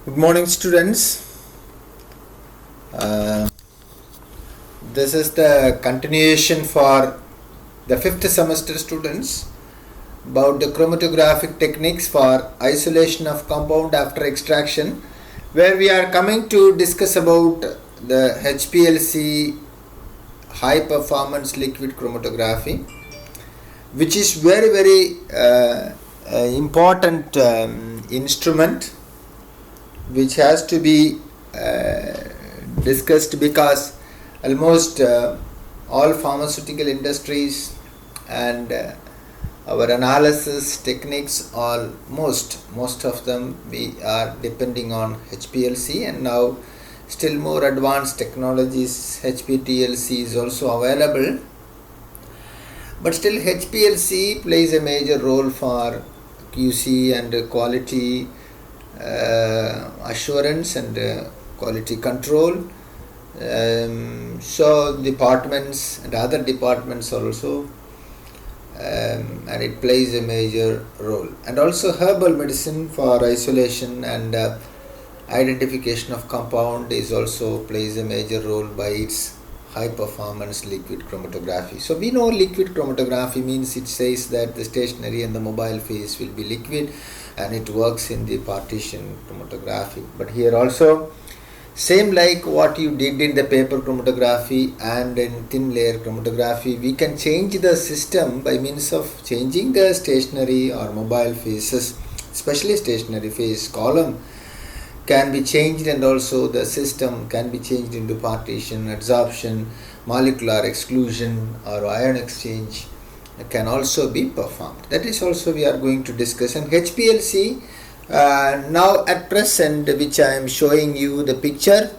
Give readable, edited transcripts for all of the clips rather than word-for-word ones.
Good morning, students. Uh, this is the continuation for the fifth semester students about the chromatographic techniques for isolation of compound after extraction, where we are coming to discuss about the HPLC, high performance liquid chromatography, which is very important instrument which has to be discussed because almost all pharmaceutical industries and our analysis techniques, most of them we are depending on HPLC, and now still more advanced technologies HPLC is also available, but still HPLC plays a major role for QC and quality assurance and quality control. So departments and other departments also, and it plays a major role. And also herbal medicine for isolation and identification of compound is also plays a major role by its high performance liquid chromatography. So we know liquid chromatography means it says that the stationary and the mobile phase will be liquid, and it works in the partition chromatography. But here also, same like what you did in the paper chromatography and in thin layer chromatography, we can change the system by means of changing the stationary or mobile phases, especially stationary phase column can be changed, and also the system can be changed into partition, adsorption, molecular exclusion or ion exchange can also be performed. That is also we are going to discuss. And HPLC now at present, which I am showing you the picture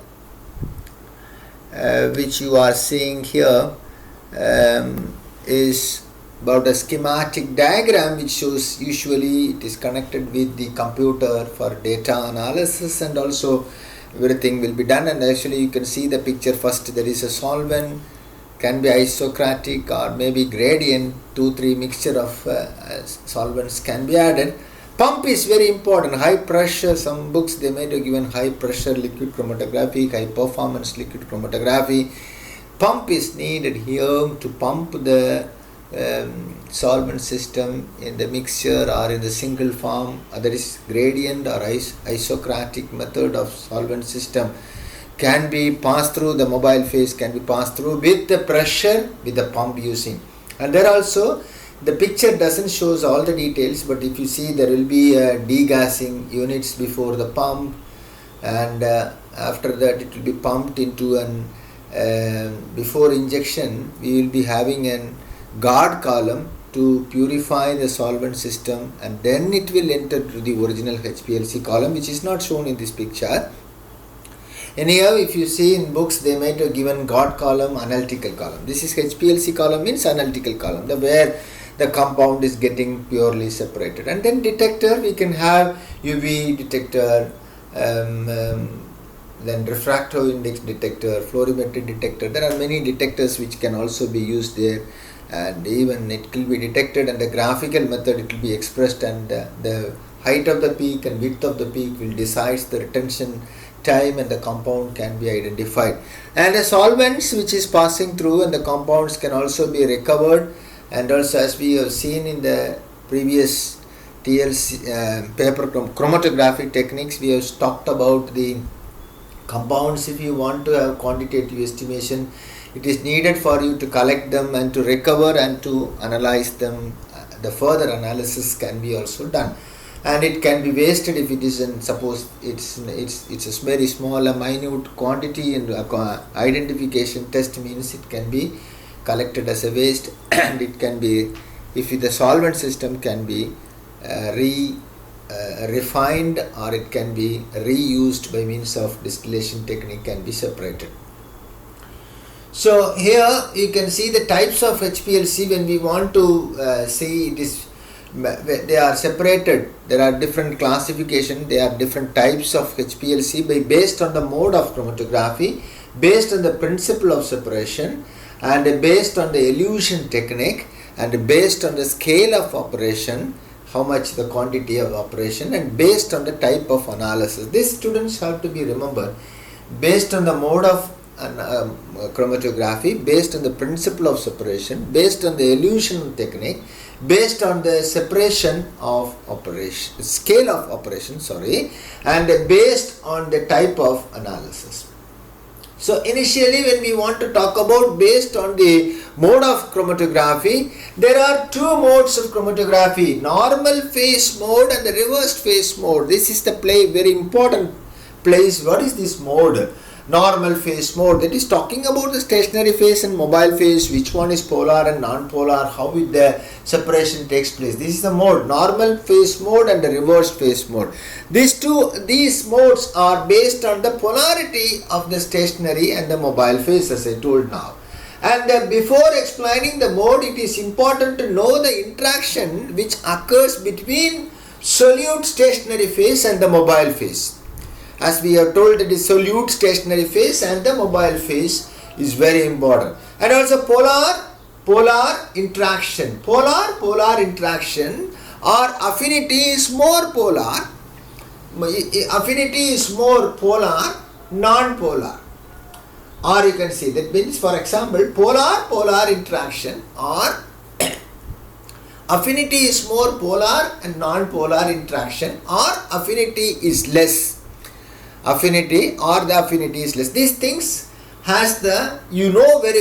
which you are seeing here, is about a schematic diagram which shows usually it is connected with the computer for data analysis, and also everything will be done. And actually you can see the picture. First there is a solvent, can be isocratic or maybe gradient, 2-3 mixture of solvents can be added. Pump is very important, high pressure. Some books they might have given high pressure liquid chromatography, high performance liquid chromatography. Pump is needed here to pump the solvent system in the mixture or in the single form. There is gradient or isocratic method of solvent system can be passed through, the mobile phase can be passed through with the pressure with the pump using. And there also the picture doesn't shows all the details, but if you see there will be degassing units before the pump, and after that it will be pumped into an before injection we will be having an guard column to purify the solvent system, and then it will enter to the original HPLC column, which is not shown in this picture. Anyhow, if you see in books they might have given guard column, analytical column. This is HPLC column, means analytical column, where the compound is getting purely separated. And then detector, we can have UV detector, then refractive index detector, fluorimetric detector. There are many detectors which can also be used there, and even it will be detected, and the graphical method it will be expressed, and the height of the peak and width of the peak will decide the retention time, and the compound can be identified. And the solvents which is passing through and the compounds can also be recovered. And also, as we have seen in the previous TLC paper chromatography techniques, we have talked about the compounds. If you want to have quantitative estimation, it is needed for you to collect them and to recover and to analyze them. The further analysis can be also done, and it can be wasted if it is suppose it's a very small, a minute quantity, and identification test means it can be collected as a waste, and it can be, if the solvent system can be refined, or it can be reused by means of distillation technique, can be separated. So here you can see the types of HPLC. When we want to see it is, they are separated. There are different classification. There are different types of HPLC based on the mode of chromatography, based on the principle of separation, and based on the elution technique, and based on the scale of operation, how much the quantity of operation, and based on the type of analysis. These students have to be remembered based on the mode of chromatography, based on the principle of separation, based on the elution technique, based on the separation of operation, scale of operation, and based on the type of analysis. So initially, when we want to talk about based on the mode of chromatography, there are two modes of chromatography: normal phase mode and the reversed phase mode. This is the very important place. What is this mode? Normal phase mode, that is talking about the stationary phase and mobile phase, which one is polar and non-polar, how the separation takes place. This is the mode, normal phase mode and the reversed phase mode. These modes are based on the polarity of the stationary and the mobile phase, as I told now. And before explaining the mode, it is important to know the interaction which occurs between solute stationary phase and the mobile phase. As we have told, it is solute stationary phase and the mobile phase is very important. And also polar interaction. Polar interaction, or affinity is more polar. Affinity is more polar, non-polar. Or you can say, that means, for example, polar interaction, or affinity is more polar and non-polar interaction, or affinity is less. Affinity or the affinity is less. These things has very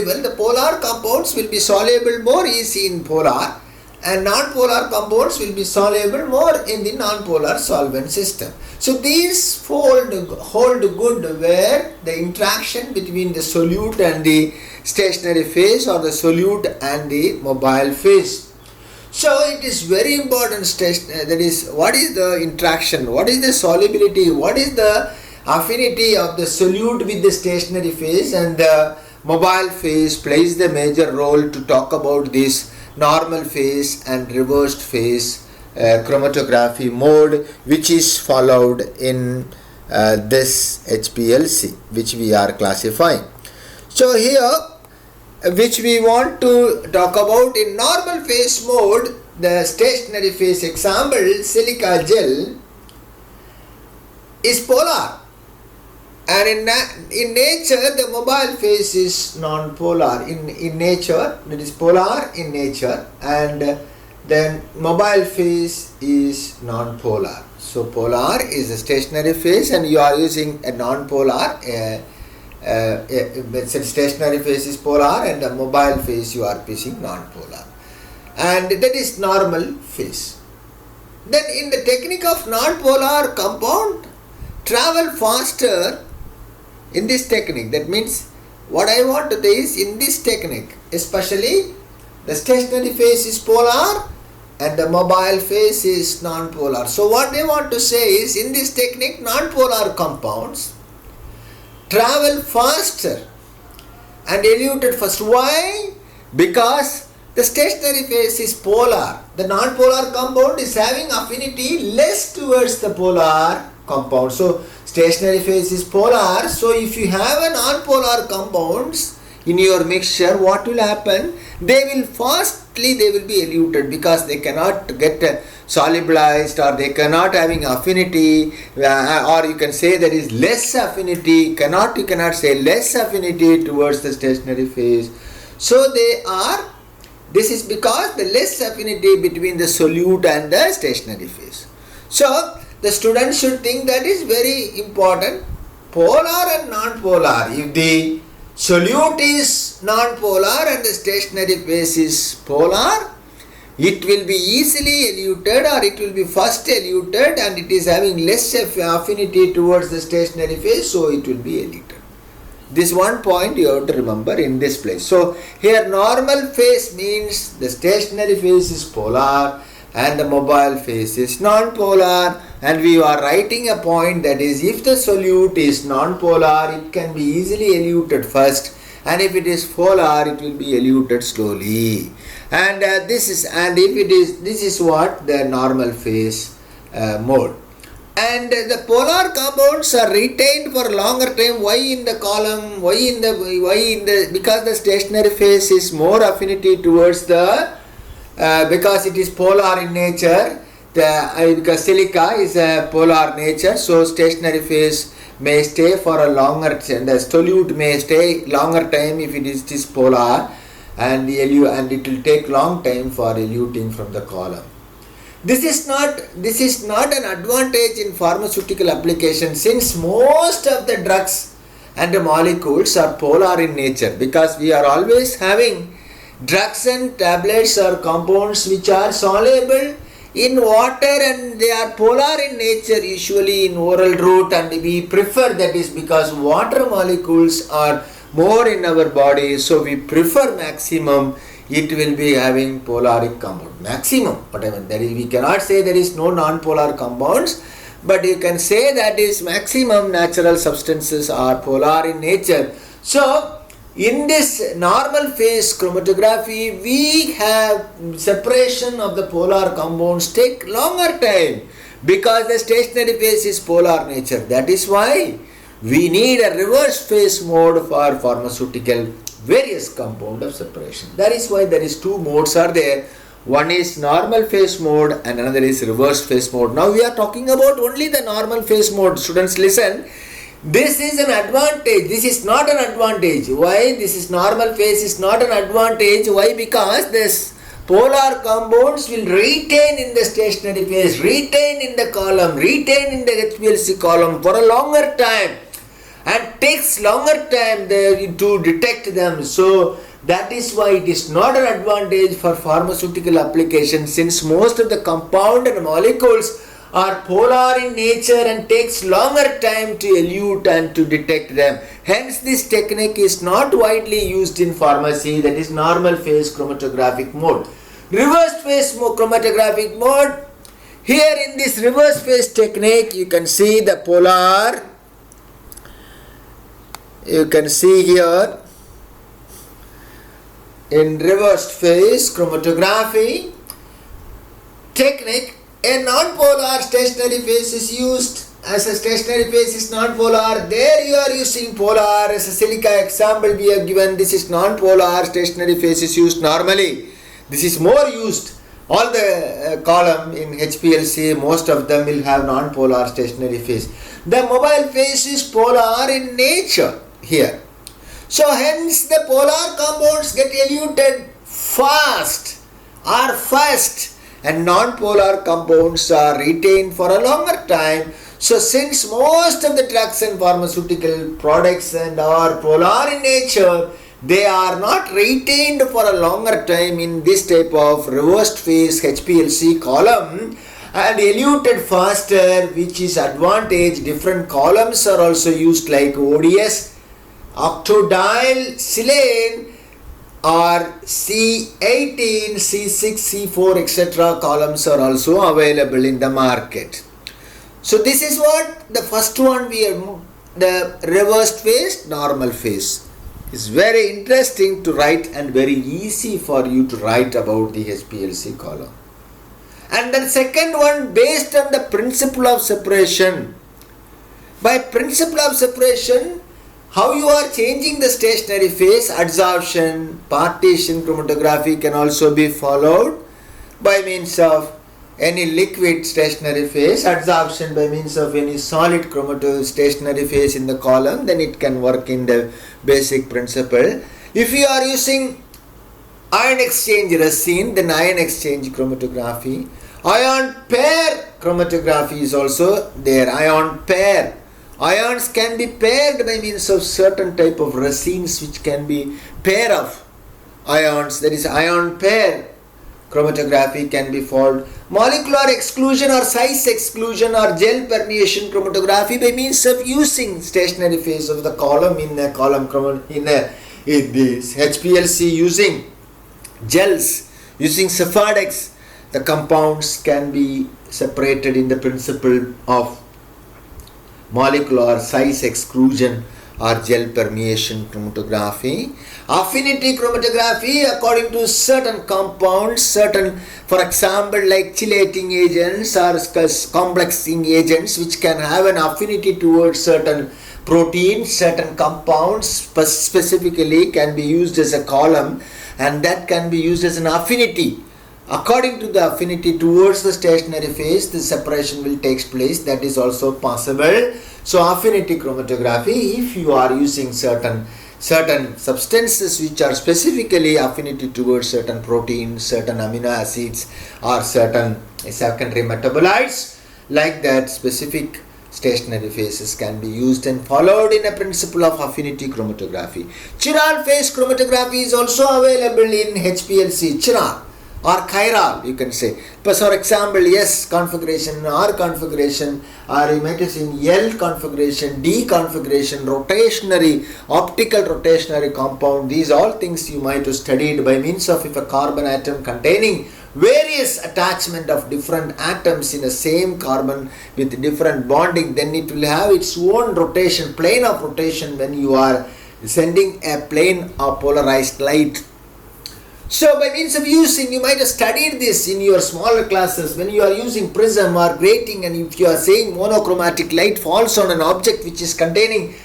well, the polar compounds will be soluble more easy in polar, and non-polar compounds will be soluble more in the non-polar solvent system. So these hold good where the interaction between the solute and the stationary phase, or the solute and the mobile phase. So it is very important, that is, what is the interaction, what is the solubility, what is the affinity of the solute with the stationary phase, and the mobile phase plays the major role to talk about this normal phase and reversed phase chromatography mode, which is followed in this HPLC, which we are classifying. So here, which we want to talk about in normal phase mode, the stationary phase, example, silica gel is polar. And in nature, the mobile phase is non-polar. In nature, it is polar in nature, and then mobile phase is non-polar. So polar is a stationary phase, and you are using a non-polar. Stationary phase is polar, and the mobile phase you are using non-polar, and that is normal phase. Then in the technique of non-polar compound travel faster. In this technique, that means what I want to say is, in this technique, especially the stationary phase is polar and the mobile phase is non-polar. So what they want to say is, in this technique, non-polar compounds travel faster and eluted first. Why? Because the stationary phase is polar. The non-polar compound is having affinity less towards the polar compound. So stationary phase is polar. So if you have a non-polar compounds in your mixture, what will happen? They will be eluted, because they cannot get solubilized, or they cannot having affinity, or you can say there is less affinity. You cannot say less affinity towards the stationary phase. So this is because the less affinity between the solute and the stationary phase. So the student should think that is very important, polar and non-polar. If the solute is non-polar and the stationary phase is polar, it will be easily eluted, or it will be first eluted, and it is having less affinity towards the stationary phase, so it will be eluted. This one point you have to remember in this place. So here normal phase means the stationary phase is polar and the mobile phase is non-polar, and we are writing a point, that is, if the solute is non-polar, it can be easily eluted first, and if it is polar, it will be eluted slowly. And this is what the normal phase mode. And the polar compounds are retained for longer time. Why in the column? Because the stationary phase is more affinity towards the because it is polar in nature, because silica is a polar nature, so stationary phase may stay for a longer, the solute may stay longer time if it is polar, and it will take long time for eluting from the column. This is not an advantage in pharmaceutical application, since most of the drugs and the molecules are polar in nature, because we are always having drugs and tablets or compounds which are soluble in water, and they are polar in nature, usually in oral route, and we prefer that is because water molecules are more in our body, so we prefer maximum it will be having polaric compound. Maximum, whatever, that is, we cannot say there is no non-polar compounds, but you can say that is maximum natural substances are polar in nature. So in this normal phase chromatography, we have separation of the polar compounds take longer time, because the stationary phase is polar nature. That is why we need a reverse phase mode for pharmaceutical various compound of separation. That is why there is two modes are there. One is normal phase mode and another is reverse phase mode. Now we are talking about only the normal phase mode. Students, listen. This is an advantage. This is not an advantage. Why? This is normal phase is not an advantage. Why? Because this polar compounds will retain in the stationary phase, retain in the column, retain in the HPLC column for a longer time, and takes longer time to detect them. So that is why it is not an advantage for pharmaceutical application, since most of the compound and molecules are polar in nature and takes longer time to elute and to detect them. Hence this technique is not widely used in pharmacy, that is normal phase chromatographic mode. Reverse phase chromatographic mode, here in this reverse phase technique you can see the polar, you can see here in reverse phase chromatography technique, a non-polar stationary phase is used. As a stationary phase is non-polar, there you are using polar. As a silica example we have given, this is non-polar, stationary phase is used normally. This is more used. All the column in HPLC, most of them will have non-polar stationary phase. The mobile phase is polar in nature here. So hence the polar compounds get eluted fast or first, and non-polar compounds are retained for a longer time. So since most of the drugs and pharmaceutical products and are polar in nature, they are not retained for a longer time in this type of reversed phase HPLC column and eluted faster, which is advantage. Different columns are also used like ODS, octodiol silane, or C18, C6, C4, etc. columns are also available in the market. So this is what the first one we have, the reversed phase, normal phase. It's very interesting to write and very easy for you to write about the HPLC column. And then second one, based on the principle of separation. By principle of separation, how you are changing the stationary phase, adsorption, partition chromatography can also be followed by means of any liquid stationary phase, adsorption by means of any solid stationary phase in the column, then it can work in the basic principle. If you are using ion exchange resin, then ion exchange chromatography. Ion pair chromatography is also there, ion pair. Ions can be paired by means of certain type of resins which can be pair of ions, that is ion pair chromatography can be followed. Molecular exclusion or size exclusion or gel permeation chromatography by means of using stationary phase of the column in the column in this HPLC using gels, using sephardex, the compounds can be separated in the principle of molecular size exclusion or gel permeation chromatography. Affinity chromatography, according to certain compounds, certain, for example, like chelating agents or complexing agents which can have an affinity towards certain proteins, certain compounds specifically can be used as a column, and that can be used as an affinity according to the affinity towards the stationary phase, the separation will take place. That is also possible. So affinity chromatography, if you are using certain substances which are specifically affinity towards certain proteins, certain amino acids, or certain secondary metabolites, like that, specific stationary phases can be used and followed in a principle of affinity chromatography. Chiral phase chromatography is also available in HPLC, chiral or chiral, you can say. But for example, S configuration, R configuration, or you might have seen L configuration, D configuration, rotationary, optical rotationary compound. These all things you might have studied by means of, if a carbon atom containing various attachment of different atoms in the same carbon with different bonding, then it will have its own rotation, plane of rotation when you are sending a plane of polarized light. So by means of using, you might have studied this in your smaller classes, when you are using prism or grating, and if you are saying monochromatic light falls on an object which is containing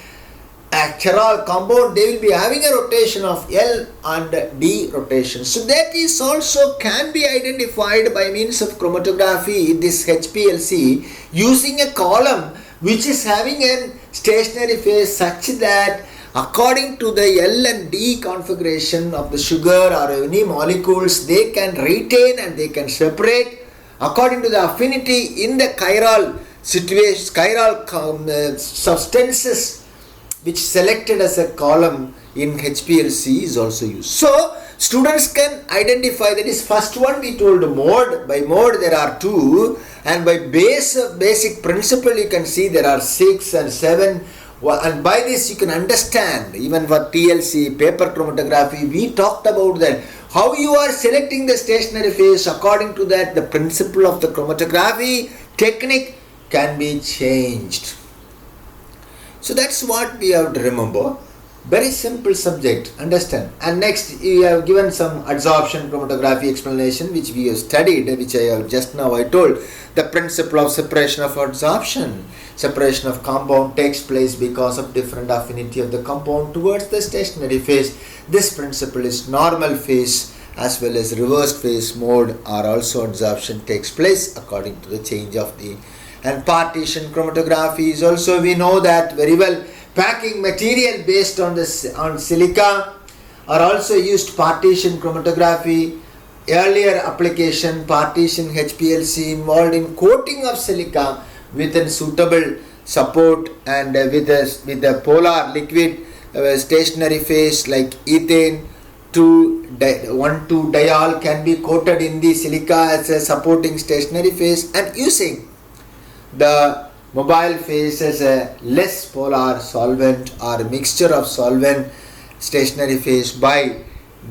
a chiral compound, they will be having a rotation of L and D rotation. So that is also can be identified by means of chromatography, this HPLC, using a column which is having a stationary phase such that according to the L and D configuration of the sugar or any molecules, they can retain and they can separate. According to the affinity in the chiral situation, chiral substances which selected as a column in HPLC is also used. So students can identify, that is first one we told mode. By mode there are two, and by basic principle you can see there are 6 and 7. And by this you can understand, even for TLC, paper chromatography, we talked about that. How you are selecting the stationary phase, according to that the principle of the chromatography technique can be changed. So that's what we have to remember. Very simple subject, understand. And next we have given some adsorption chromatography explanation which we have studied, which I have just now I told. The principle of separation of adsorption. Separation of compound takes place because of different affinity of the compound towards the stationary phase. This principle is normal phase as well as reverse phase mode, or also adsorption takes place according to the change of the. And partition chromatography is also, we know that very well. Packing material based on silica are also used. Partition chromatography, earlier application partition HPLC involved in coating of silica with a suitable support and with a polar liquid stationary phase like ethane 1,2-diol can be coated in the silica as a supporting stationary phase, and using the mobile phase as a less polar solvent or mixture of solvent stationary phase by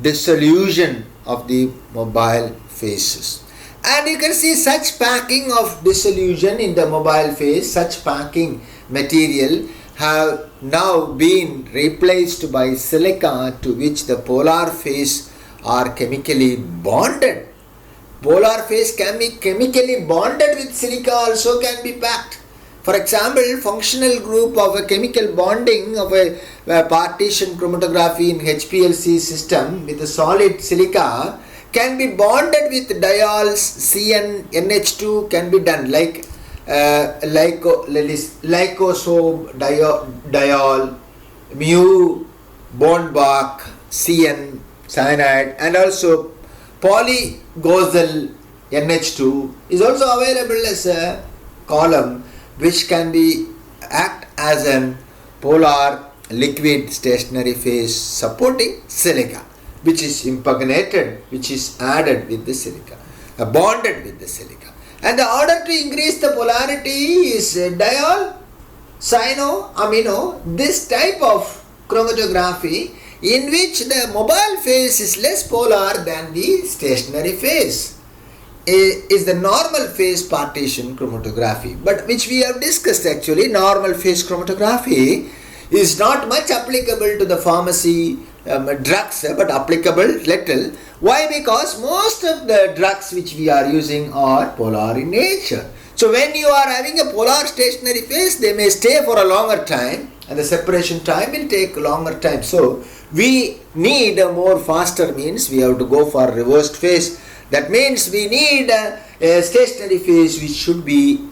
dissolution of the mobile phases. And you can see such packing of dissolution in the mobile phase, such packing material have now been replaced by silica, to which the polar phase are chemically bonded. Polar phase can be chemically bonded with silica, also can be packed. For example, functional group of a chemical bonding of a partition chromatography in HPLC system with a solid silica can be bonded with diols. CnNH2 can be done like lycosodiol, mu, Bondbach, CN, cyanide, and also polygosyl NH2 is also available as a column which can be act as a polar liquid stationary phase supporting silica, which is impregnated, which is added with the silica, bonded with the silica. And the order to increase the polarity is diol, cyano, amino. This type of chromatography in which the mobile phase is less polar than the stationary phase is the normal phase partition chromatography, but which we have discussed actually. Normal phase chromatography is not much applicable to the pharmacy drugs, but applicable little. Why? Because most of the drugs which we are using are polar in nature. So when you are having a polar stationary phase, they may stay for a longer time and the separation time will take longer time. So we need a more faster means we have to go for reversed phase. That means we need a stationary phase which should be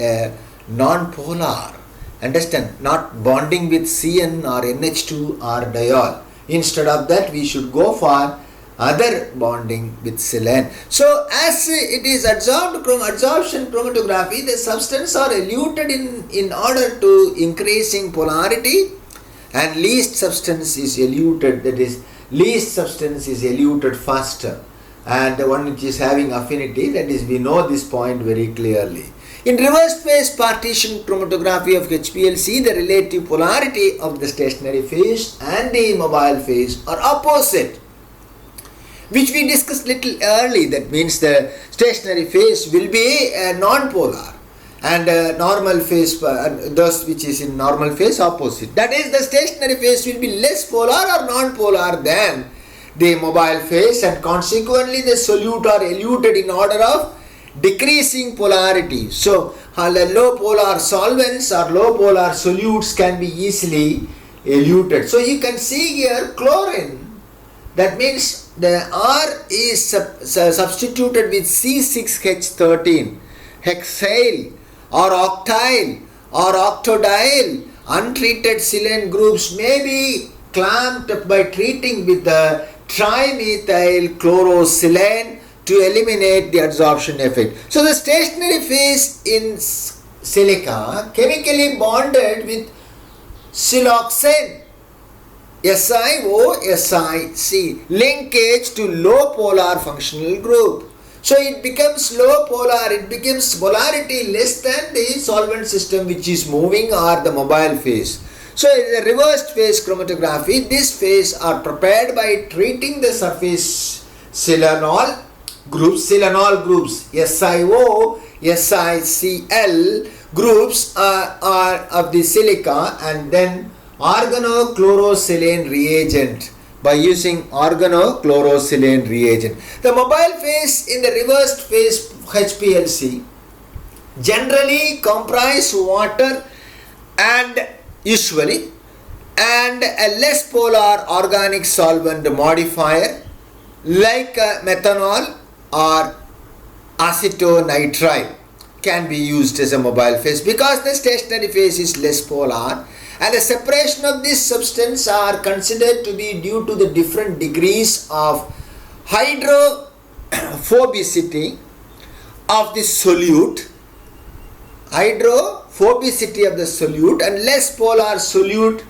non-polar. Understand? Not bonding with Cn or NH2 or diol. Instead of that, we should go for other bonding with silane. So as it is absorbed from absorption chromatography, the substance are eluted in order to increasing polarity, and least substance is eluted, that is least substance is eluted faster, and the one which is having affinity, that is we know this point very clearly. In reverse phase partition chromatography of HPLC, the relative polarity of the stationary phase and the mobile phase are opposite, which we discussed little early. That means the stationary phase will be non-polar, and normal phase, thus which is in normal phase, opposite. That is, the stationary phase will be less polar or non-polar than the mobile phase, and consequently the solute are eluted in order of decreasing polarity. So the low polar solvents or low polar solutes can be easily eluted. So you can see here chlorine, that means the R is substituted with C6H13, hexyl or octyl or octodiol. Untreated silane groups may be clamped by treating with the trimethyl chlorosilane to eliminate the adsorption effect. So the stationary phase in silica chemically bonded with siloxane, SiO, linkage to low polar functional group. So it becomes low polar, it becomes polarity less than the solvent system which is moving, or the mobile phase. So in the reversed phase chromatography, this phase are prepared by treating the surface silanol groups, SiO, SiCl groups are of the silica, and then organochlorosilane reagent, by using organochlorosilane reagent. The mobile phase in the reversed phase HPLC generally comprise water and usually and a less polar organic solvent modifier like methanol or acetonitrile can be used as a mobile phase, because the stationary phase is less polar, and the separation of this substance are considered to be due to the different degrees of hydrophobicity of the solute, and less polar solute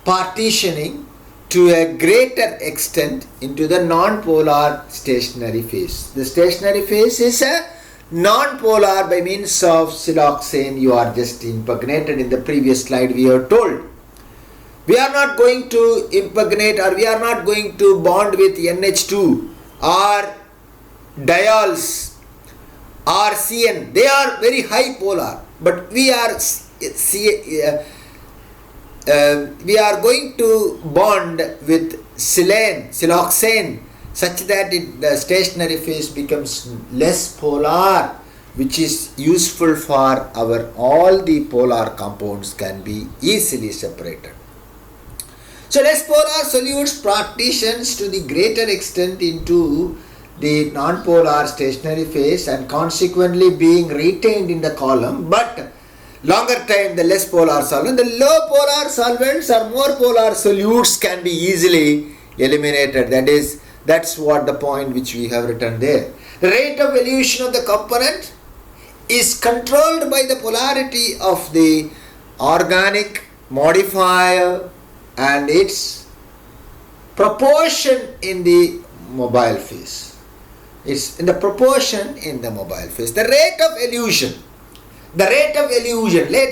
partitioning to a greater extent into the non-polar stationary phase. The stationary phase is a non-polar by means of siloxane. You are just impregnated. In the previous slide we are told we are not going to impregnate, or we are not going to bond with NH2 or diols or CN. They are very high polar, but we are going to bond with siloxane, such that the stationary phase becomes less polar, which is useful for all the polar compounds can be easily separated. So less polar solutes partitions to the greater extent into the non-polar stationary phase, and consequently being retained in the column, but longer time the less polar solvent. The low polar solvents or more polar solutes can be easily eliminated. That's what the point which we have written there. The rate of elution of the component is controlled by the polarity of the organic modifier and its proportion in the mobile phase. It's in the proportion in the mobile phase. The rate of elution, rate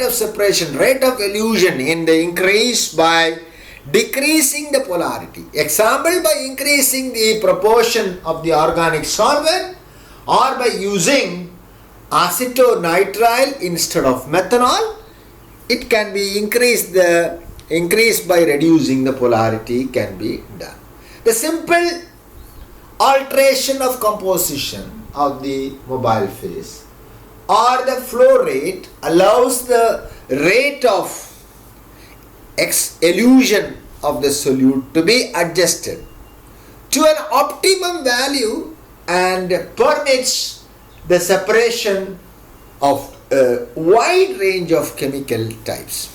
of separation, rate of elution in the increase by decreasing the polarity. Example, by increasing the proportion of the organic solvent, or by using acetonitrile instead of methanol, it can be increased by reducing the polarity can be done. The simple alteration of composition of the mobile phase or the flow rate allows the rate of elution of the solute to be adjusted to an optimum value and permits the separation of a wide range of chemical types.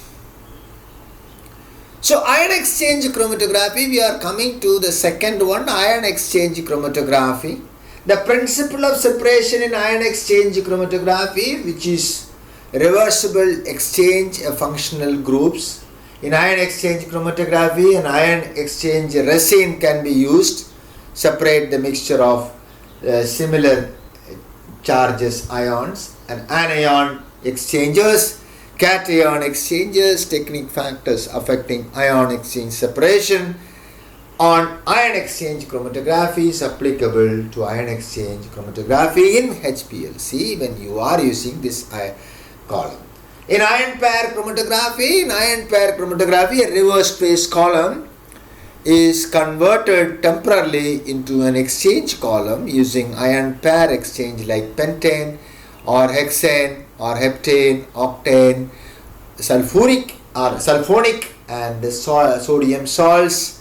So ion exchange chromatography, we are coming to the second one, ion exchange chromatography. The principle of separation in ion exchange chromatography, which is reversible exchange of functional groups. In ion exchange chromatography, an ion exchange resin can be used, separate the mixture of similar charges ions, and anion exchanges, cation exchanges, technique factors affecting ion exchange separation on ion exchange chromatography is applicable to ion exchange chromatography in HPLC when you are using this column. In ion pair chromatography, a reverse phase column is converted temporarily into an exchange column using ion pair exchange like pentane or hexane or heptane, octane, sulfonic and sodium salts,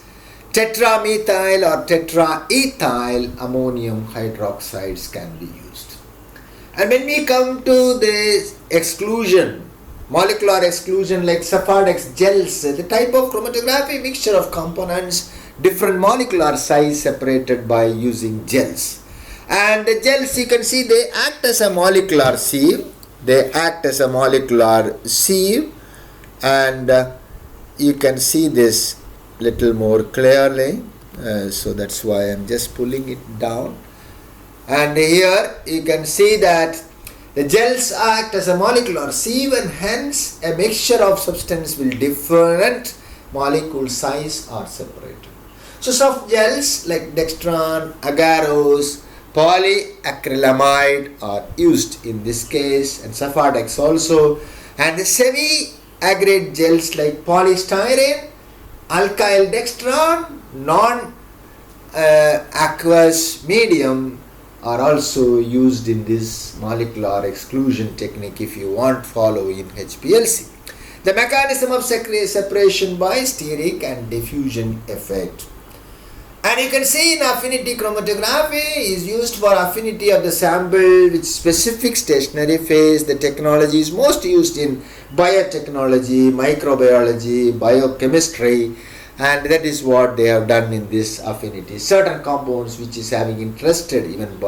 tetramethyl or tetraethyl ammonium hydroxides can be used. And when we come to the exclusion, molecular exclusion like Sephardex gels, the type of chromatography, mixture of components, different molecular size separated by using gels. And the gels, you can see they act as a molecular sieve. And you can see this little more clearly. So that's why I'm just pulling it down. And here you can see that the gels act as a molecular sieve and hence a mixture of substance will different molecule size are separated. So soft gels like dextran, agarose, polyacrylamide are used in this case, and Sephardex also, and the semi-aggregate gels like polystyrene, alkyl dextran, non-aqueous medium are also used in this molecular exclusion technique if you want follow in HPLC. The mechanism of separation by steric and diffusion effect. And you can see in affinity chromatography is used for affinity of the sample with specific stationary phase. The technology is most used in biotechnology, microbiology, biochemistry, and that is what they have done in this affinity. Certain compounds which is having interested, even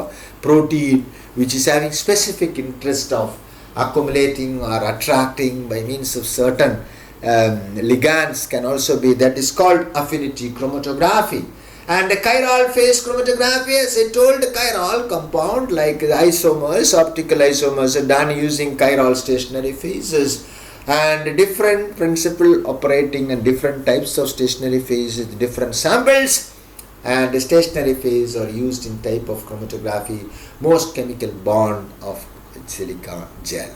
protein which is having specific interest of accumulating or attracting by means of certain ligands can also be, that is called affinity chromatography. And the chiral phase chromatography, as I told, the chiral compound like the isomers, optical isomers are done using chiral stationary phases, and different principle operating and different types of stationary phases, different samples, and the stationary phase are used in type of chromatography, most chemical bond of silica gel.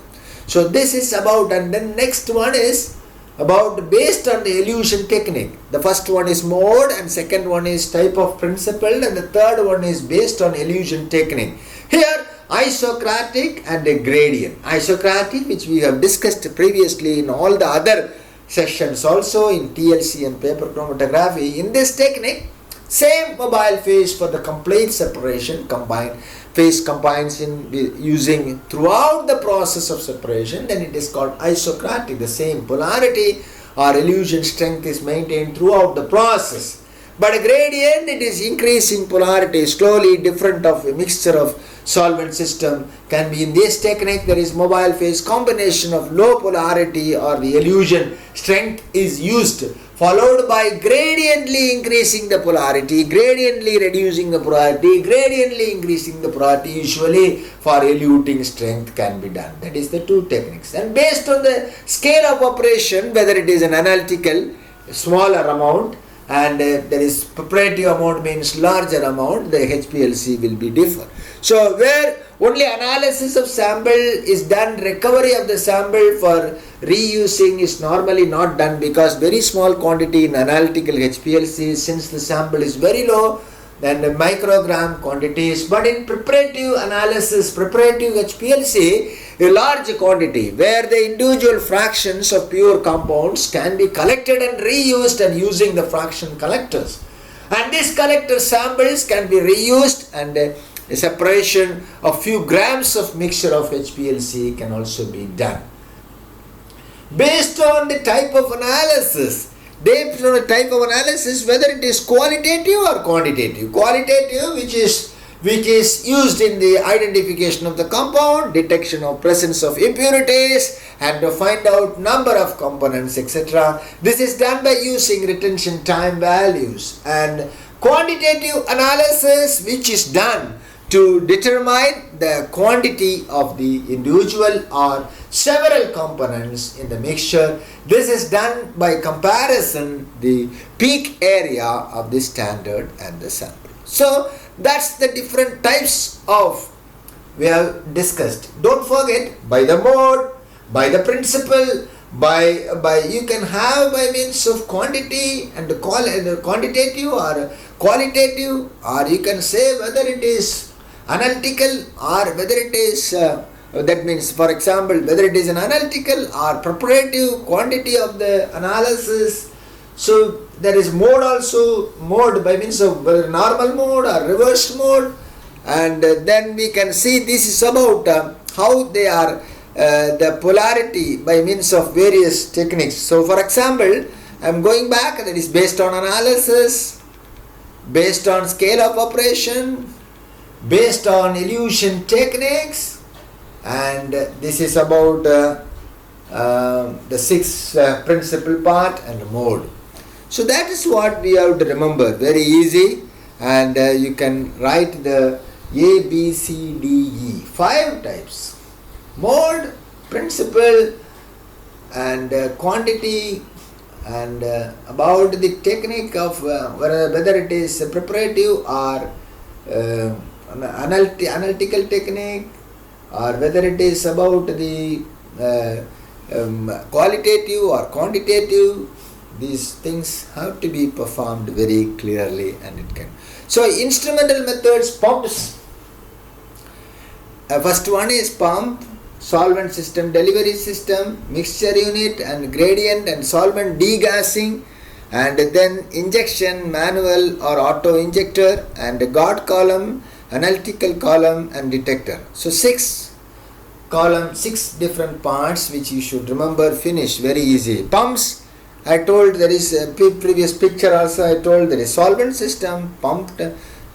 So this is about, and then next one is about based on the elution technique. The first one is mode, and second one is type of principle, and the third one is based on elution technique. Here isocratic and a gradient. Isocratic, which we have discussed previously in all the other sessions also in TLC and paper chromatography. In this technique, same mobile phase for the complete separation combines in using throughout the process of separation, then it is called isocratic. The same polarity or elution strength is maintained throughout the process. But a gradient, it is increasing polarity slowly, different of a mixture of solvent system can be. In this technique, there is mobile phase combination of low polarity or the elution strength is used, followed by gradiently increasing the polarity, gradiently reducing the polarity, gradiently increasing the polarity, usually for eluting strength can be done. That is the two techniques. And based on the scale of operation, whether it is an analytical, smaller amount, and there is preparative amount means larger amount, the HPLC will be different. So where only analysis of sample is done, recovery of the sample for reusing is normally not done because very small quantity in analytical HPLC, since the sample is very low, then the microgram quantities. But in preparative analysis, preparative HPLC, a large quantity where the individual fractions of pure compounds can be collected and reused and using the fraction collectors. And these collector samples can be reused and A separation of few grams of mixture of HPLC can also be done. Based on the type of analysis, based on the type of analysis, whether it is qualitative or quantitative. Qualitative, which is used in the identification of the compound, detection of presence of impurities, and to find out number of components, etc. This is done by using retention time values. And quantitative analysis, which is done to determine the quantity of the individual or several components in the mixture. This is done by comparison the peak area of the standard and the sample. So that's the different types of we have discussed. Don't forget, by the mode, by the principle, by you can have by means of quantity and quantitative or qualitative, or you can say whether it is analytical or whether it is that means, for example, whether it is an analytical or preparative quantity of the analysis. So there is mode also, mode by means of normal mode or reverse mode, and then we can see this is about how they are the polarity by means of various techniques. So for example, I am going back, that is based on analysis, based on scale of operation, based on elution techniques, and this is about the sixth principal part and mode. So that is what we have to remember, very easy, and you can write the A, B, C, D, E, 5 types: mode, principle, and quantity, and about the technique of whether it is preparative or analytical technique, or whether it is about the qualitative or quantitative. These things have to be performed very clearly, and it can. So instrumental methods, pumps. First one is pump, solvent system delivery system, mixture unit and gradient and solvent degassing, and then injection, manual or auto injector, and guard column, analytical column, and detector. So 6 different parts which you should remember. Finish, very easy. Pumps, I told there is a previous picture also. I told there is solvent system pumped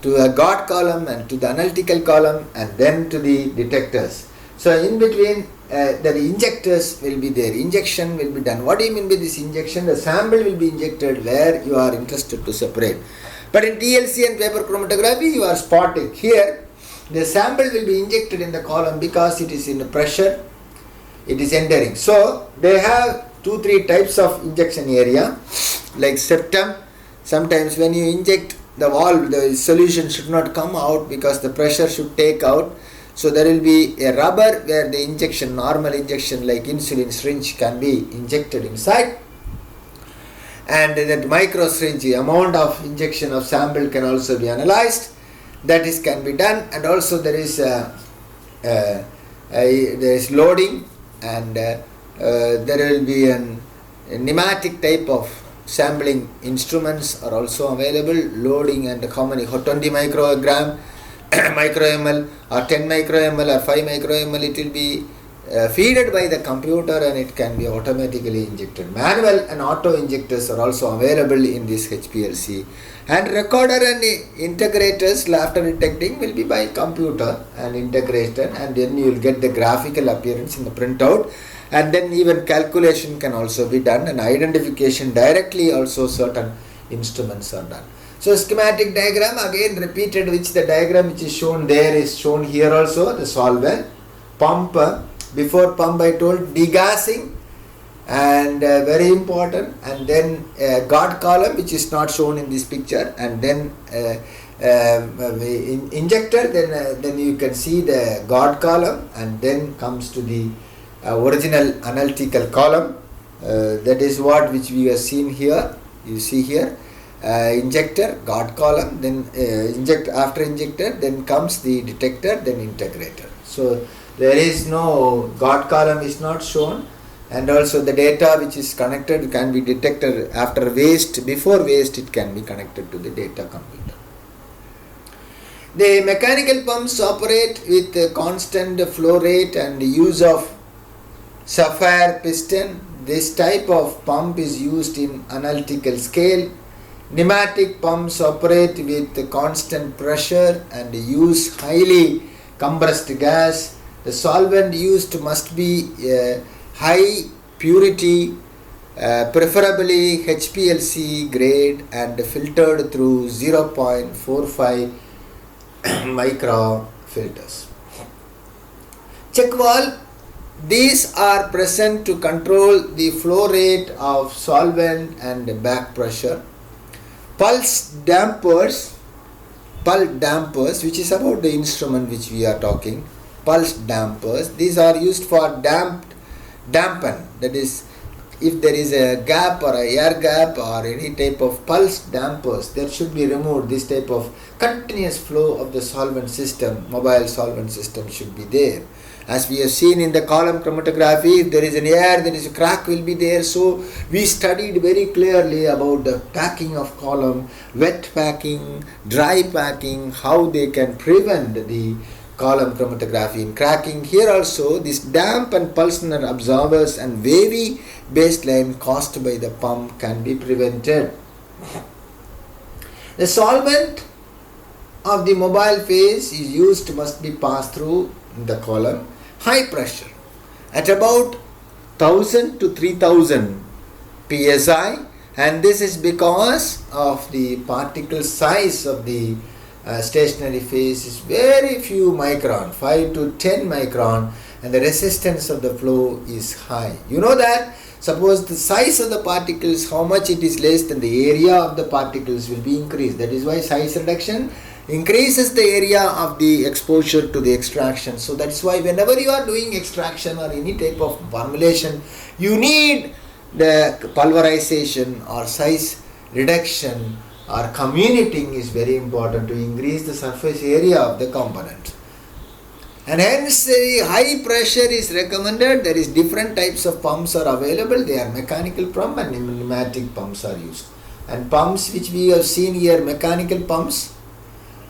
to a guard column and to the analytical column and then to the detectors. So in between the injectors will be there. Injection will be done. What do you mean by this injection? The sample will be injected where you are interested to separate. But in TLC and paper chromatography you are spotting. Here the sample will be injected in the column because it is in the pressure, it is entering. So they have 2-3 types of injection area, like septum. Sometimes when you inject the valve, the solution should not come out because the pressure should take out. So there will be a rubber where the injection, normal injection like insulin syringe, can be injected inside. And that micro syringe, amount of injection of sample can also be analyzed. That is can be done. And also there is there is loading, and there will be a pneumatic type of sampling instruments are also available. Loading and how many, 20 microgram, micro ml or 10 micro ml or 5 micro ml, it will be feeded by the computer and it can be automatically injected. Manual and auto injectors are also available in this HPLC. And recorder and integrators after detecting will be by computer and integrator, and then you will get the graphical appearance in the printout. And then even calculation can also be done, and identification directly also certain instruments are done. So schematic diagram again repeated, which the diagram which is shown there is shown here also. The solvent, pump, before pump I told degassing, and very important, and then guard column which is not shown in this picture, and then injector, then you can see the guard column, and then comes to the original analytical column. That is what which we have seen here. You see here, injector, guard column, then after injector, then comes the detector, then integrator. So there is no guard column is not shown, and also the data which is connected can be detected after waste. Before waste it can be connected to the data computer. The mechanical pumps operate with a constant flow rate and use of sapphire piston. This type of pump is used in analytical scale. Pneumatic pumps operate with constant pressure and use highly compressed gas. The solvent used must be high purity, preferably HPLC grade, and filtered through 0.45 micron filters. Check valve. These are present to control the flow rate of solvent and back pressure. Pulse dampers, which is about the instrument which we are talking. Pulse dampers. These are used for dampen. That is, if there is a gap or a air gap or any type of pulse dampers, that should be removed. This type of continuous flow of the solvent system, mobile solvent system, should be there. As we have seen in the column chromatography, if there is an air, there is a crack will be there. So we studied very clearly about the packing of column, wet packing, dry packing, how they can prevent the column chromatography in cracking. Here also, this damp and pulsar absorbers and wavy baseline caused by the pump can be prevented. The solvent of the mobile phase is used must be passed through the column. High pressure at about 1000 to 3000 psi, and this is because of the particle size of the stationary phase is very few micron, 5 to 10 micron, and the resistance of the flow is high. You know that suppose the size of the particles, how much it is less, than the area of the particles will be increased. That is why size reduction increases the area of the exposure to the extraction. So that's why whenever you are doing extraction or any type of formulation, you need the pulverization or size reduction or comminuting is very important to increase the surface area of the component. And hence the high pressure is recommended. There is different types of pumps are available. They are mechanical pump and pneumatic pumps are used. And pumps which we have seen here, mechanical pumps,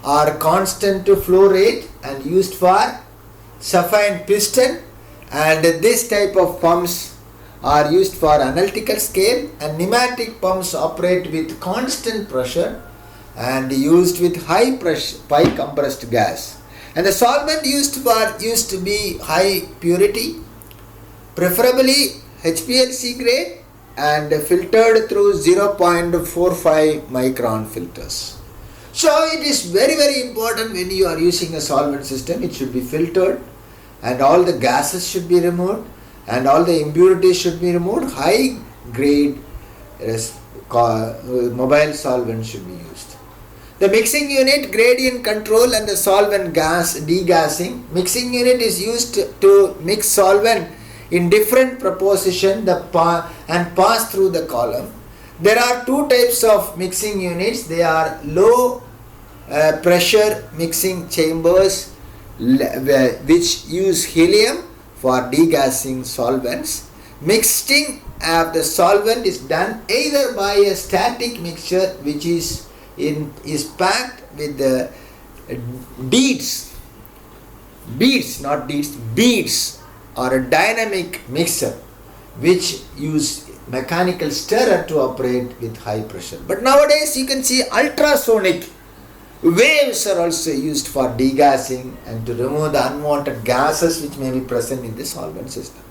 are constant flow rate and used for sapphire piston, and this type of pumps are used for analytical scale, and pneumatic pumps operate with constant pressure and used with high pressure, high compressed gas. And the solvent used to be high purity, preferably HPLC grade, and filtered through 0.45 micron filters. So it is very, very important when you are using a solvent system, it should be filtered and all the gases should be removed and all the impurities should be removed. High grade mobile solvent should be used. The mixing unit, gradient control, and the solvent gas degassing. Mixing unit is used to mix solvent in different proportion and pass through the column. There are two types of mixing units. They are low pressure mixing chambers which use helium for degassing solvents. Mixing of the solvent is done either by a static mixture which is packed with the beads, or a dynamic mixer which use mechanical stirrer to operate with high pressure. But nowadays you can see ultrasonic waves are also used for degassing and to remove the unwanted gases which may be present in the solvent system.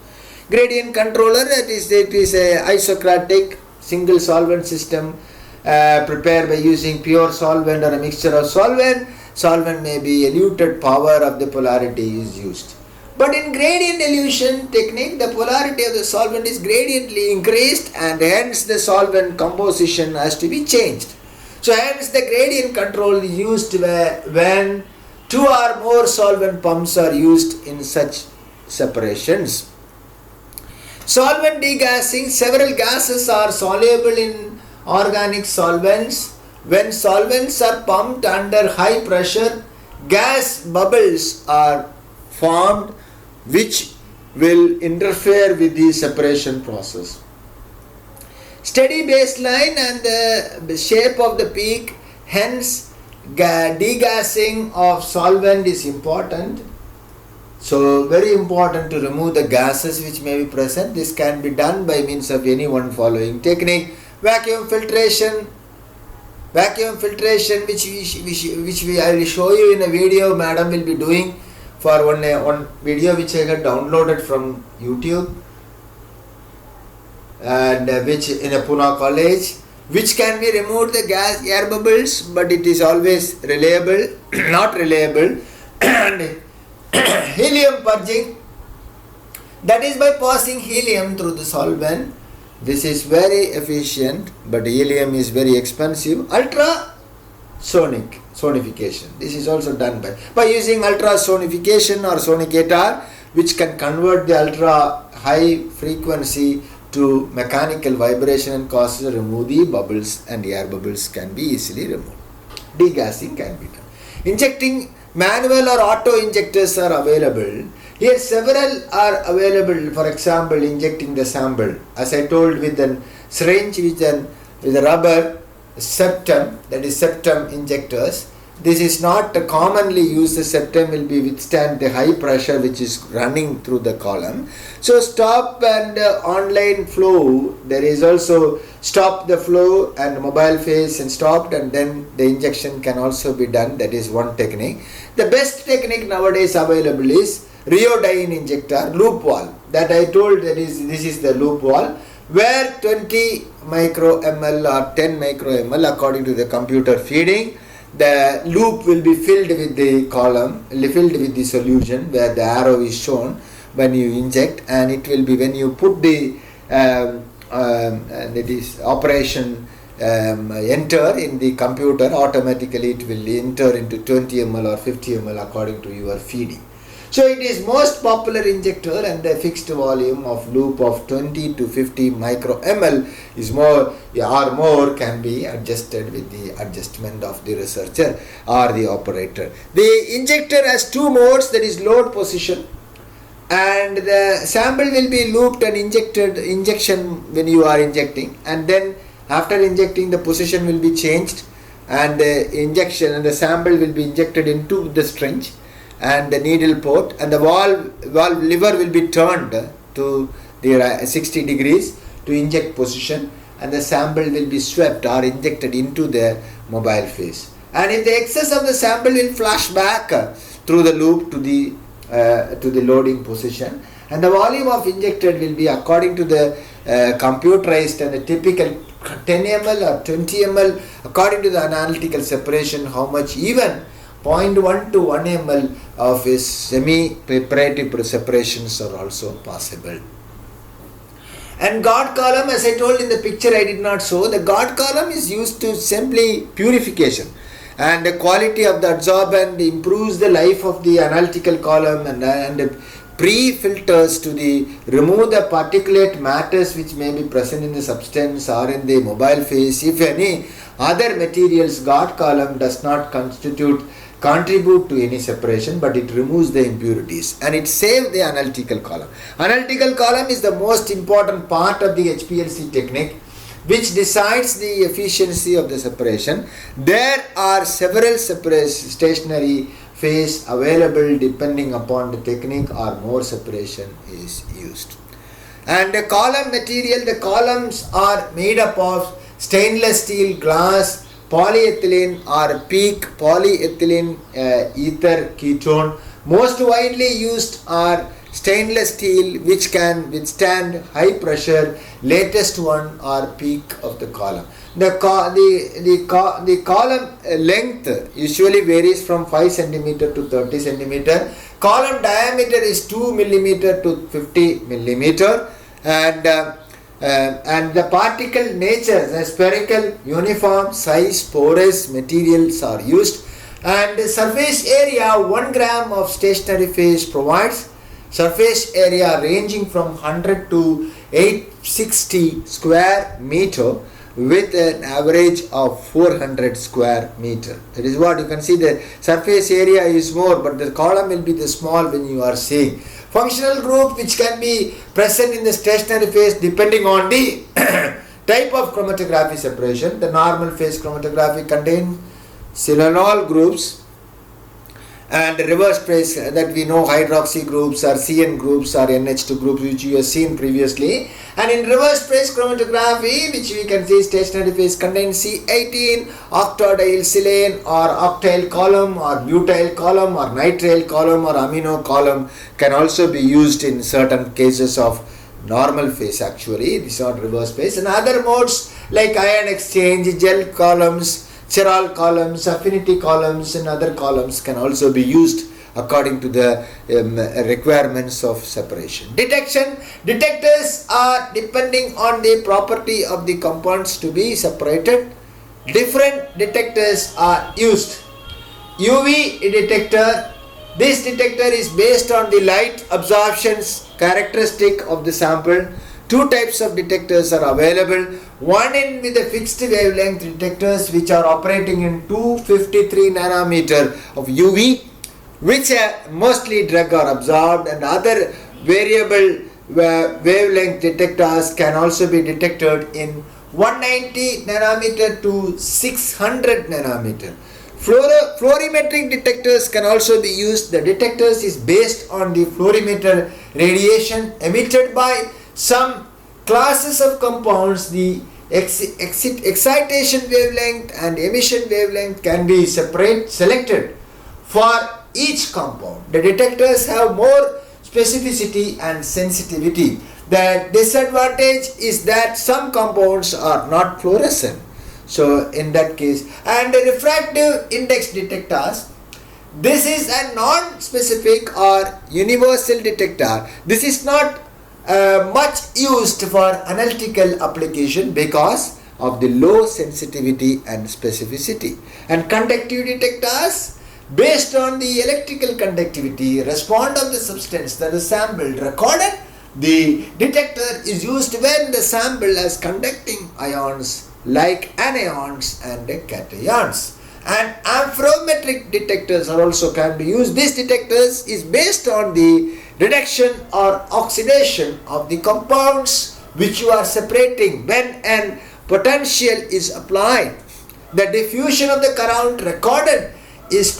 Gradient controller, it is a isocratic single solvent system prepared by using pure solvent or a mixture of solvent. Solvent may be eluted, power of the polarity is used. But in gradient elution technique, the polarity of the solvent is gradiently increased and hence the solvent composition has to be changed. So hence the gradient control is used when two or more solvent pumps are used in such separations. Solvent degassing, several gases are soluble in organic solvents. When solvents are pumped under high pressure, gas bubbles are formed which will interfere with the separation process. Steady baseline and the shape of the peak, hence degassing of solvent is important. So very important to remove the gases which may be present. This can be done by means of any one following technique. Vacuum filtration which I will show you in a video. Madam will be doing for one video which I had downloaded from YouTube, and which in a Pune college, which can be removed the gas air bubbles, but it is always reliable not reliable. And helium purging, that is by passing helium through the solvent. This is very efficient, but helium is very expensive. Sonification, this is also done by using ultrasonification or sonicator, which can convert the ultra high frequency to mechanical vibration and causes remove the bubbles, and air bubbles can be easily removed. Degassing can be done. Injecting, manual or auto injectors are available. Here several are available. For example, injecting the sample, as I told, with a syringe with a rubber septum, that is septum injectors. This is not commonly used. The septum will be withstand the high pressure which is running through the column. So stop and online flow. There is also stop the flow and mobile phase and stopped, and then the injection can also be done. That is one technique. The best technique nowadays available is rheodyne injector, loop valve. That I told, this is the loop valve, where 20 micro ml or 10 micro ml according to the computer feeding, the loop will be filled with the column, filled with the solution where the arrow is shown when you inject, and it will be when you put the that is operation enter in the computer, automatically it will enter into 20 ml or 50 ml according to your feeding. So it is most popular injector, and the fixed volume of loop of 20 to 50 micro ml is more or more can be adjusted with the adjustment of the researcher or the operator. The injector has two modes, that is load position, and the sample will be looped and injection when you are injecting, and then after injecting the position will be changed, and the injection and the sample will be injected into the syringe and the needle port, and the valve lever will be turned to the 60 degrees to inject position, and the sample will be swept or injected into the mobile phase. And if the excess of the sample will flash back through the loop to the loading position, and the volume of injected will be according to the computerized and the typical 10 ml or 20 ml according to the analytical separation, how much, even 0.1 to 1 ml of his semi-preparative separations are also possible. And guard column, as I told in the picture, I did not show. The guard column is used to simply purification, and the quality of the adsorbent improves the life of the analytical column, and pre-filters to remove the particulate matters which may be present in the substance or in the mobile phase. If any other materials, guard column does not contribute to any separation, but it removes the impurities and it saves the analytical column. Analytical column is the most important part of the HPLC technique, which decides the efficiency of the separation. There are several stationary phase available depending upon the technique, or more separation is used. And the column material, the columns are made up of stainless steel, glass, polyethylene or peak polyethylene ether ketone. Most widely used are stainless steel, which can withstand high pressure. Latest one are peak of the column. The column length usually varies from 5 cm to 30 cm. Column diameter is 2 mm to 50 mm, and the particle nature, the spherical, uniform size, porous materials are used, and the surface area 1 gram of stationary phase provides surface area ranging from 100 to 860 square meter with an average of 400 square meter. That is what you can see. The surface area is more, but the column will be the small when you are seeing. Functional group which can be present in the stationary phase depending on the type of chromatography separation. The normal phase chromatography contains silanol groups, and reverse trace that we know hydroxy groups or CN groups or NH2 groups, which you have seen previously. And in reverse trace chromatography, which we can see stationary phase contains C18 octadyl silane or octyl column or butyl column or nitrile column or amino column can also be used in certain cases of normal phase. Actually, these are reverse phase. And other modes like ion exchange, gel columns, chiral columns, affinity columns and other columns can also be used according to the requirements of separation. Detectors are depending on the property of the compounds to be separated. Different detectors are used. UV detector. This detector is based on the light absorptions characteristic of the sample. Two types of detectors are available. One in with the fixed wavelength detectors which are operating in 253 nanometer of UV, which mostly drug are absorbed, and other variable wavelength detectors can also be detected in 190 nanometer to 600 nanometer. Fluorimetric detectors can also be used. The detectors is based on the fluorimeter radiation emitted by some classes of compounds. The excitation wavelength and emission wavelength can be selected for each compound. The detectors have more specificity and sensitivity. The disadvantage is that some compounds are not fluorescent. So in that case, and the refractive index detectors, this is a non-specific or universal detector. This is not much used for analytical application because of the low sensitivity and specificity. And conductive detectors, based on the electrical conductivity respond of the substance that is sampled recorded. The detector is used when the sample has conducting ions like anions and cations. And amperometric detectors are also can be used. These detectors is based on the reduction or oxidation of the compounds which you are separating when an potential is applied. The diffusion of the current recorded is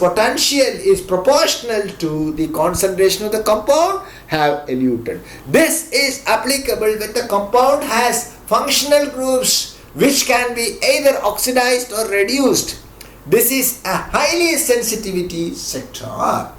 proportional to the concentration of the compound have eluted. This is applicable when the compound has functional groups which can be either oxidized or reduced. This is a highly sensitivity sector.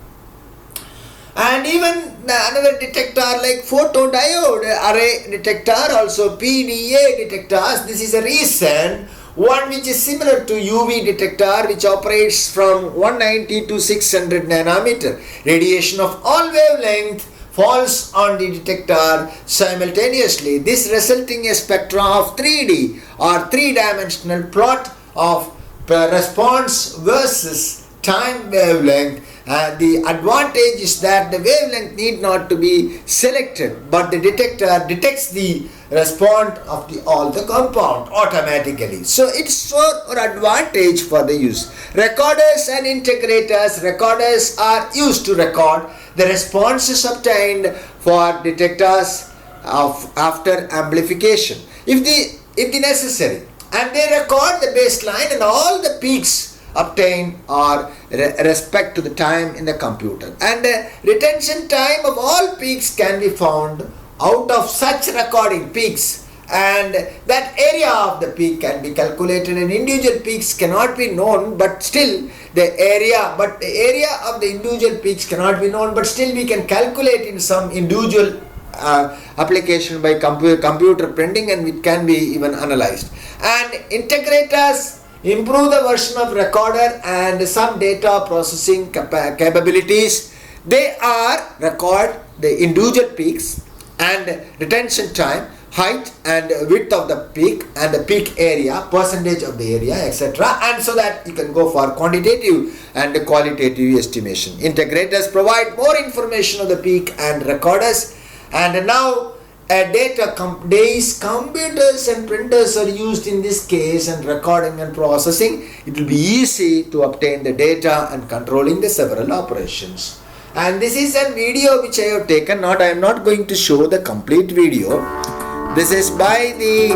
And even another detector like photodiode array detector, also PDA detectors. This is a recent one which is similar to UV detector, which operates from 190 to 600 nanometer. Radiation of all wavelength falls on the detector simultaneously. This resulting a spectra of 3D or three-dimensional plot of response versus time wavelength. The advantage is that the wavelength need not to be selected, but the detector detects the response of all the compound automatically. So it's for advantage for the use. Recorders and integrators. Recorders are used to record the responses obtained for detectors after amplification, if the necessary, and they record the baseline and all the peaks obtained or respect to the time in the computer. And the retention time of all peaks can be found out of such recording peaks, and that area of the peak can be calculated, and individual peaks cannot be known, but still the area of the individual peaks cannot be known, but still we can calculate in some individual application by computer printing, and it can be even analyzed. And integrators improve the version of recorder and some data processing capabilities. They are record the individual peaks and retention time, height and width of the peak and the peak area, percentage of the area, etc. And so that you can go for quantitative and qualitative estimation. Integrators provide more information of the peak and recorders. And now computers and printers are used in this case, and recording and processing. It will be easy to obtain the data and controlling the several operations. And this is a video which I have taken. I am not going to show the complete video. This is by the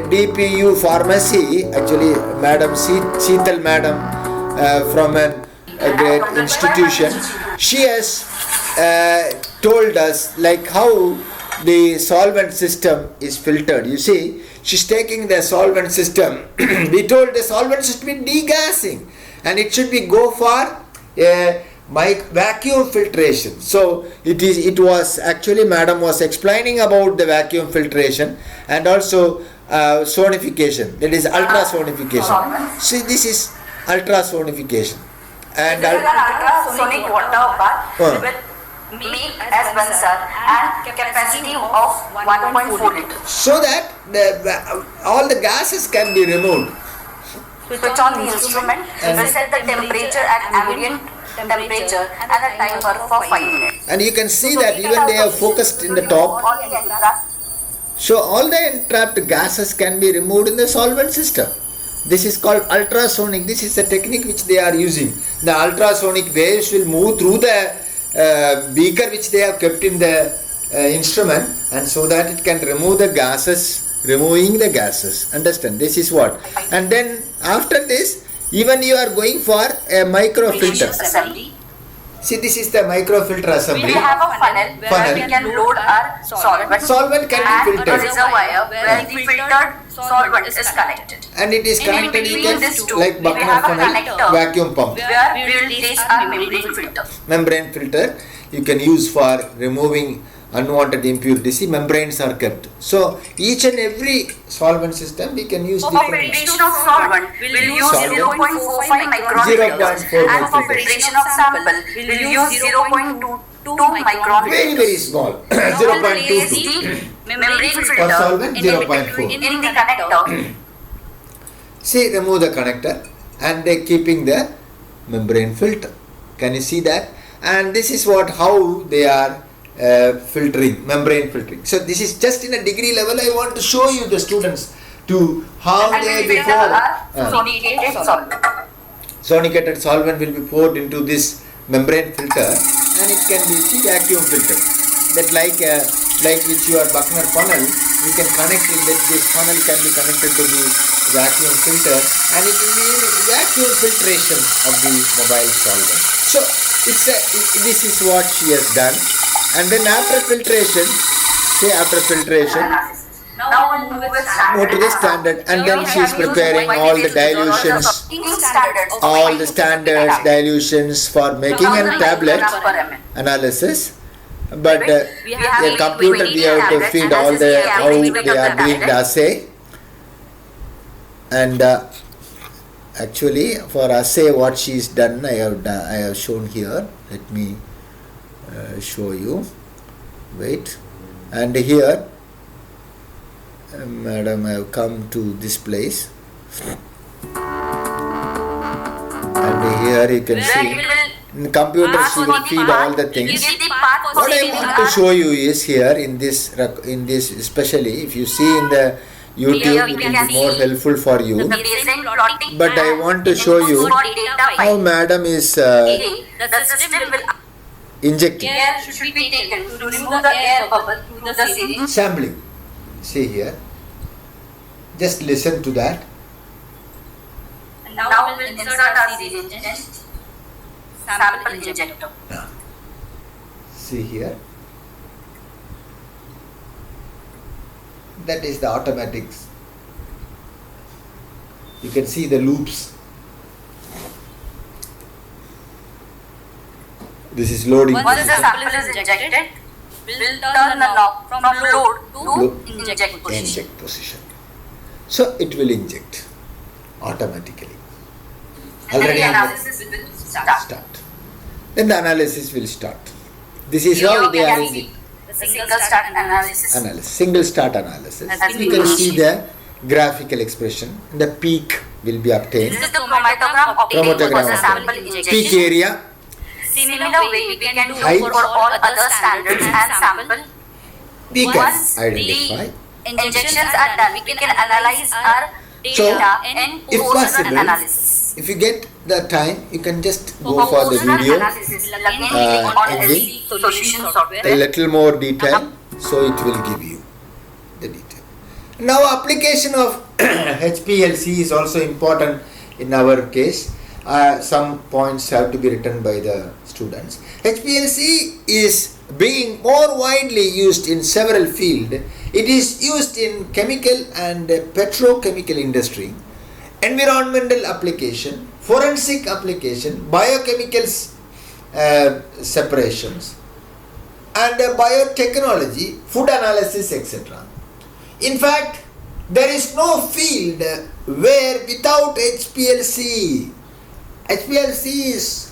DPU Pharmacy, actually Madam Sheetal Madam from a great institution. She has told us like how the solvent system is filtered. You see, she's taking the solvent system. We told the solvent should be degassing and it should be go for vacuum filtration. So it was actually Madam was explaining about the vacuum filtration and also sonification, that is ultrasonification. See, this is ultrasonification and ultrasonic water bath with milk as one sir and capacity of 1.4 liters. So that all the gases can be removed. Switch on the instrument, reset the temperature at ambient temperature and the timer for 5 minutes. And you can see that even they are focused in the top. So all the entrapped gases can be removed in the solvent system. This is called ultrasonic. This is the technique which they are using. The ultrasonic waves will move through the beaker which they have kept in the instrument, and so that it can remove the gases, removing the gases. Understand? This is what. And then after this, even you are going for a microfilter. See, this is the microfilter assembly. We have a funnel where we can load our solvent. Solvent can be filtered. And a reservoir where the filtered solvent is connected. And it is connected like Buckner funnel vacuum pump. Where we will place our membrane filter. Membrane filter you can use for removing unwanted impurities. See, membranes are kept. So each and every solvent system we can use For different. filtration of solvent, we will use 0.45 micron 0.4 filter. And for filtration of sample, we will use 0.22 micron Very, very small. 0.22. membrane For filter solvent, 0.4. in the connector. See, remove the connector and they keeping the membrane filter. Can you see that? And this is how they are filtering, membrane filtering. So this is just in a degree level. I want to show you the students to how they before sonicated solvent will be poured into this membrane filter and it can be vacuum filter. That like with your Buckner funnel, we can connect it. That this funnel can be connected to the vacuum filter and it will be vacuum filtration of the mobile solvent. So this is what she has done. And then after filtration, Now move to the standard, and then she is preparing all the dilutions, all the standards dilutions for making a tablet analysis. But the computer we have to feed all the how they are doing the assay. And actually for assay what she is done, I have shown here. Let me show you. Wait. And here madam, I have come to this place and here you can see in computer she will feed all the things. What I want to show you is here in this especially if you see in the YouTube, it will be more helpful for you. But I want to show you how madam is injecting. Care should be taken to remove the air bubble through the syringe. Sampling. See here. Just listen to that. And now we will insert our syringe in sample injector. See here. That is the automatics. You can see the loops. This is loading. Once the sample is injected, we will turn the knob from load to inject position. So it will inject automatically. And then the analysis will start. Then the analysis will start. This is how they are using the single start analysis. Single start analysis. You can see the graphical expression. The peak will be obtained. This is the chromatogram obtained for the sample injection. Peak area. Similar way we can do for all other standards and sample. We can identify. Injections are done. We can analyze our data in if possible, analysis. If you get the time, you can just go for the video. A little more detail, so it will give you. Now application of HPLC is also important in our case. Some points have to be written by the students. HPLC is being more widely used in several fields. It is used in chemical and petrochemical industry, environmental application, forensic application, biochemicals separations, and biotechnology, food analysis, etc. In fact, there is no field where without HPLC. HPLC is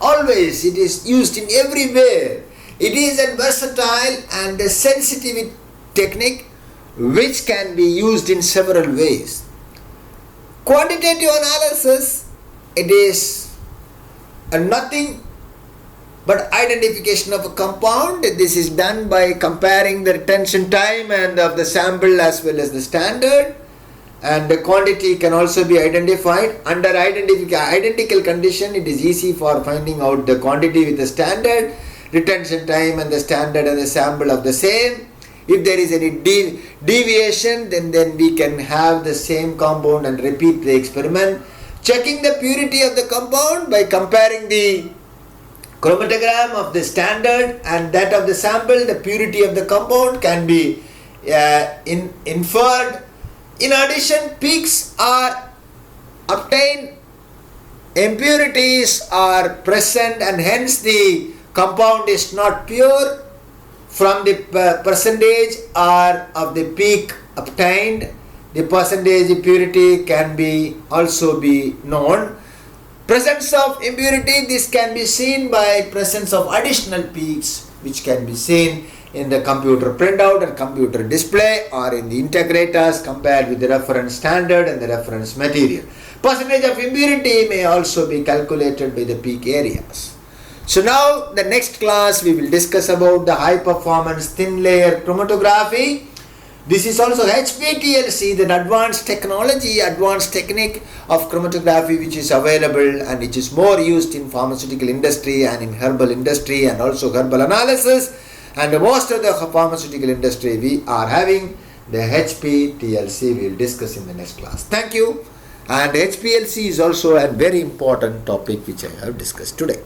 always, it is used in everywhere. It is a versatile and a sensitive technique which can be used in several ways. Quantitative analysis, it is nothing but identification of a compound. This is done by comparing the retention time and of the sample as well as the standard, and the quantity can also be identified. Under identical condition, it is easy for finding out the quantity with the standard, retention time and the standard and the sample of the same. If there is any deviation, then we can have the same compound and repeat the experiment. Checking the purity of the compound by comparing the chromatogram of the standard and that of the sample, the purity of the compound can be inferred. In addition, peaks are obtained, impurities are present, and hence the compound is not pure. From the percentage or of the peak obtained, the percentage purity can be also be known. Presence of impurity, this can be seen by presence of additional peaks, which can be seen in the computer printout and computer display or in the integrators compared with the reference standard and the reference material. Percentage of impurity may also be calculated by the peak areas. So now the next class we will discuss about the high performance thin layer chromatography. This is also HPLC, the advanced technology, advanced technique of chromatography which is available and which is more used in pharmaceutical industry and in herbal industry and also herbal analysis. And most of the pharmaceutical industry we are having the HPLC. We will discuss in the next class. Thank you. And HPLC is also a very important topic which I have discussed today.